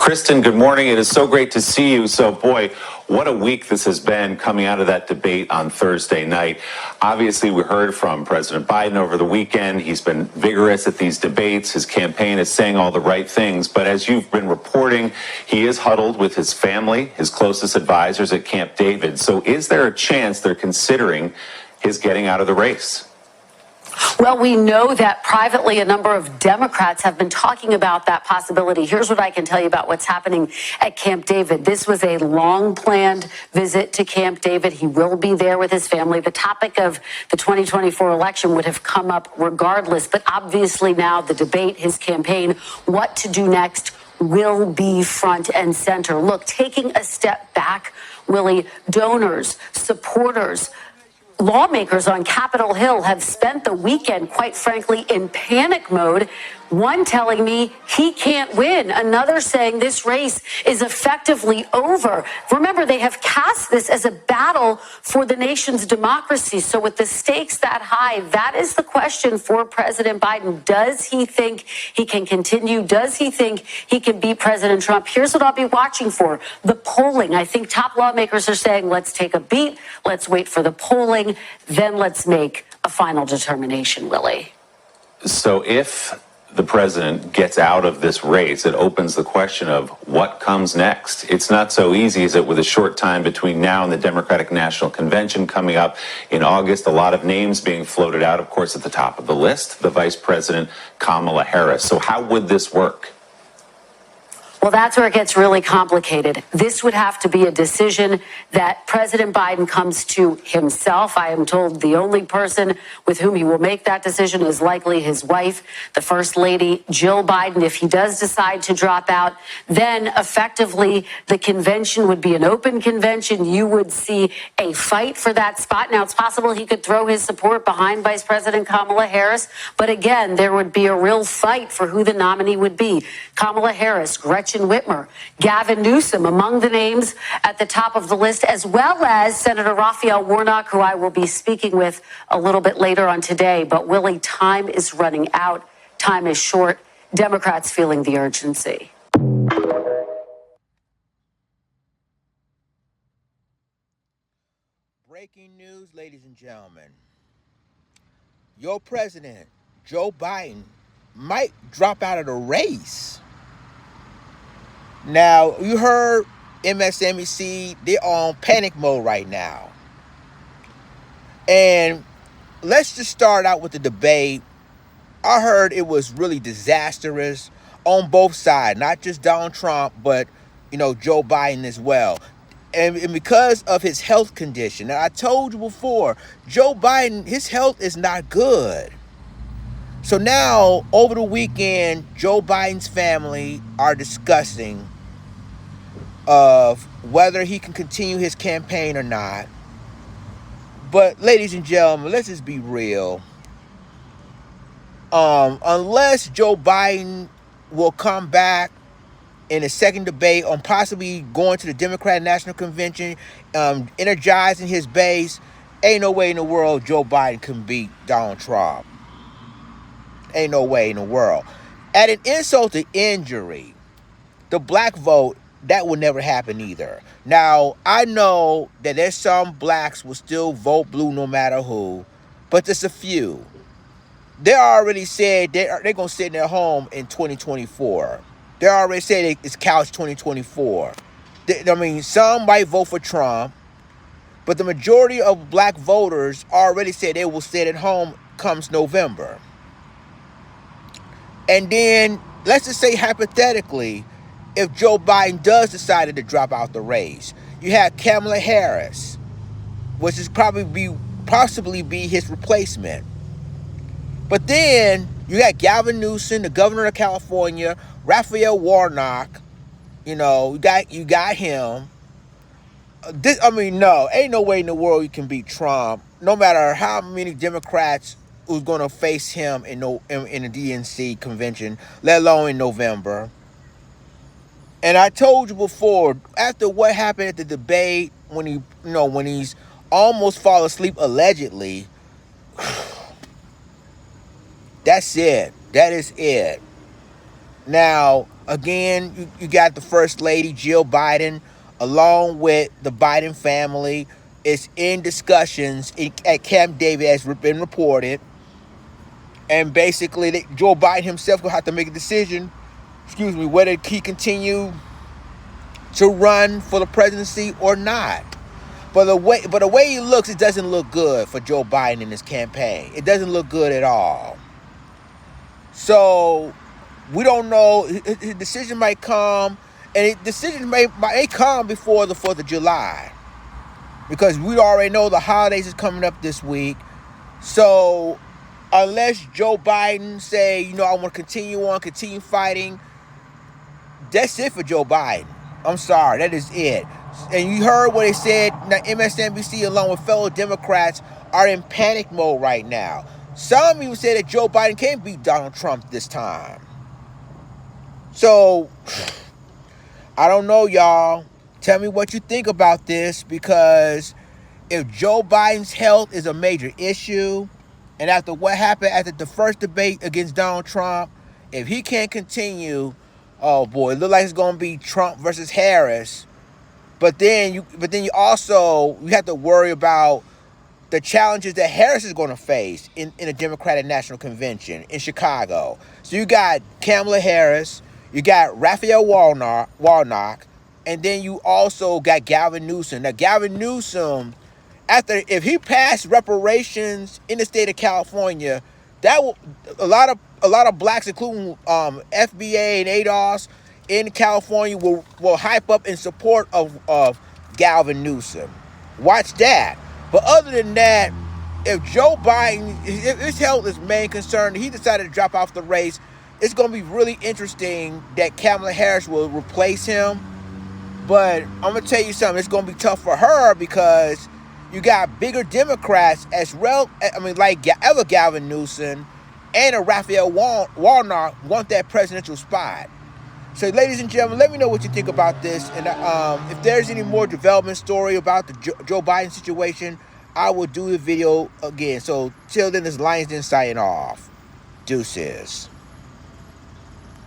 Kristen, good morning. It is so great to see you. So, boy, what a week this has been coming out of that debate on Thursday night. Obviously, we heard from President Biden over the weekend. He's been vigorous at these debates. His campaign is saying all the right things. But as you've been reporting, he is huddled with his family, his closest advisors at Camp David. So is there a chance they're considering his getting out of the race? Well, we know that privately a number of Democrats have been talking about that possibility. Here's what I can tell you about what's happening at Camp David. This was a long-planned visit to Camp David. He will be there with his family. The topic of the 2024 election would have come up regardless, but obviously now the debate, his campaign, what to do next will be front and center. Look, taking a step back, Willie, donors, supporters, lawmakers on Capitol Hill have spent the weekend, quite frankly, in panic mode. One telling me he can't win. Another saying this race is effectively over. Remember, they have cast this as a battle for the nation's democracy. So with the stakes that high, that is the question for President Biden. Does he think he can continue? Does he think he can beat President Trump? Here's what I'll be watching for. The polling. I think top lawmakers are saying, let's take a beat. Let's wait for the polling. Then let's make a final determination, Willie. So if the president gets out of this race, it opens the question of what comes next. It's not so easy, is it, with a short time between now and the Democratic National Convention coming up in August. A lot of names being floated out, of course, at the top of the list, the Vice President Kamala Harris. So how would this work? Well, that's where it gets really complicated. This would have to be a decision that President Biden comes to himself. I am told the only person with whom he will make that decision is likely his wife, the First Lady, Jill Biden. If he does decide to drop out, then effectively the convention would be an open convention. You would see a fight for that spot. Now, it's possible he could throw his support behind Vice President Kamala Harris. But again, there would be a real fight for who the nominee would be. Kamala Harris, Gretchen Whitmer, Gavin Newsom, among the names at the top of the list, as well as Senator Raphael Warnock, who I will be speaking with a little bit later on today. But Willie, time is running out. Time is short. Democrats feeling the urgency. Breaking news, ladies and gentlemen. Your president, Joe Biden, might drop out of the race. Now, you heard MSNBC, they're on panic mode right now. And let's just start out with the debate. I heard it was really disastrous on both sides, not just Donald Trump, but, Joe Biden as well. And because of his health condition. And I told you before, Joe Biden, his health is not good. So now, over the weekend, Joe Biden's family are discussing of whether he can continue his campaign or not. But, ladies and gentlemen, let's just be real. Unless Joe Biden will come back in a second debate on possibly going to the Democratic National Convention, energizing his base, ain't no way in the world Joe Biden can beat Donald Trump. Ain't no way in the world. At an insult to injury, the black vote, that will never happen either. Now, I know that there's some blacks will still vote blue no matter who, but there's a few. They already said they're going to sit in their home in 2024. They already said it's couch 2024. Some might vote for Trump, but the majority of black voters already said they will sit at home comes November. And then, let's just say hypothetically, if Joe Biden does decide to drop out the race, you have Kamala Harris, which is possibly be his replacement. But then you got Gavin Newsom, the governor of California, Raphael Warnock. You got him. No, ain't no way in the world you can beat Trump, no matter how many Democrats who's going to face him in the DNC convention, let alone in November. And I told you before, after what happened at the debate, when he's almost fall asleep allegedly, that's it. That is it. Now, Again, you got the First Lady, Jill Biden, along with the Biden family, is in discussions at Camp David, as been reported. And basically, Joe Biden himself will have to make a decision, whether he continue to run for the presidency or not. But the way he looks, it doesn't look good for Joe Biden in his campaign. It doesn't look good at all. So we don't know. His decision might come, and his decision may come before the 4th of July, because we already know the holidays is coming up this week. So unless Joe Biden say, I want to continue fighting, that's it for Joe Biden. I'm sorry, that is it. And you heard what they said. Now, MSNBC, along with fellow Democrats, are in panic mode right now. Some even say that Joe Biden can't beat Donald Trump this time. So, I don't know, y'all. Tell me what you think about this, because if Joe Biden's health is a major issue, and after what happened after the first debate against Donald Trump, if he can't continue, oh boy, it looks like it's going to be Trump versus Harris. But then you also have to worry about the challenges that Harris is going to face in a Democratic National Convention in Chicago. So you got Kamala Harris, you got Raphael Warnock, and then you also got Gavin Newsom. Now, Gavin Newsom, if he passed reparations in the state of California, that will a lot of blacks, including FBA and ADOS in California, will hype up in support of Gavin Newsom. Watch that. But other than that, if Joe Biden, if his health is main concern, he decided to drop off the race, it's going to be really interesting that Kamala Harris will replace him. But I'm going to tell you something, it's going to be tough for her, because you got bigger Democrats like Gavin Newsom and a Raphael Warnock want that presidential spot. So, ladies and gentlemen, let me know what you think about this. And if there's any more development story about the Joe Biden situation, I will do a video again. So, till then, this is Lions Den signing off. Deuces.